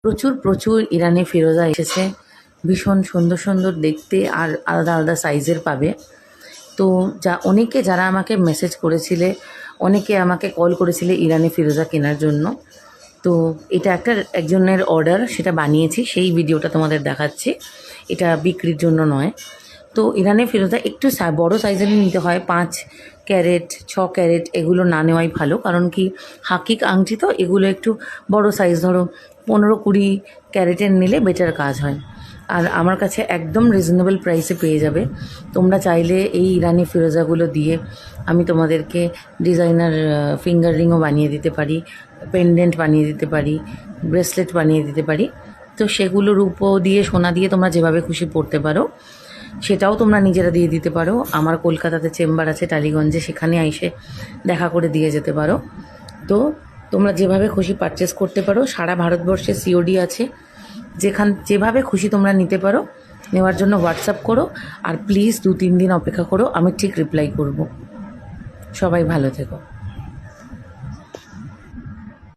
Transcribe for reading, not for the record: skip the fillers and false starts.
প্রচুর প্রচুর ইরানি ফিরোজা এসেছে, ভীষণ সুন্দর সুন্দর দেখতে আর আলাদা আলাদা সাইজের পাবে। তো অনেকে যারা আমাকে মেসেজ করেছিলে, অনেকে আমাকে কল করেছিলে ইরানি ফিরোজা কেনার জন্য। তো এটা একজনের অর্ডার, সেটা বানিয়েছি, সেই ভিডিওটা তোমাদের দেখাচ্ছি। এটা বিক্রির জন্য নয়। তো ইরানি ফিরোজা একটু বড় সাইজেরই নিতে হয়, 5 ক্যারেট 6 ক্যারেট এগুলো না নেওয়াই ভালো। কারণ কি, হাকিক আংটি তো, এগুলো একটু বড় সাইজ, ধরো 15-20 ক্যারেটের নিলে বেটার কাজ হয়। আর আমার কাছে একদম রিজনেবল প্রাইসে পেয়ে যাবে। তোমরা চাইলে এই ইরানি ফিরোজাগুলো দিয়ে আমি তোমাদেরকে ডিজাইনার ফিঙ্গার রিংও বানিয়ে দিতে পারি, পেন্ডেন্ট বানিয়ে দিতে পারি, ব্রেসলেট বানিয়ে দিতে পারি। তো সেগুলো রূপো দিয়ে, সোনা দিয়ে তোমরা যেভাবে খুশি পরতে পারো, সেটাও তোমরা নিজেরা দিয়ে দিতে পারো। আমার কলকাতাতে চেম্বার আছে টালিগঞ্জে, সেখানে এসে দেখা করে দিয়ে যেতে পারো। তো তোমরা যেভাবে খুশি পারচেস করতে পারো, সারা ভারতবর্ষে সিওডি আছে। যেভাবে খুশি তোমরা নিতে পারো। নেওয়ার জন্য হোয়াটসঅ্যাপ করো, আর প্লিজ 2-3 দিন অপেক্ষা করো, আমি ঠিক রিপ্লাই করব। সবাই ভালো থেকো।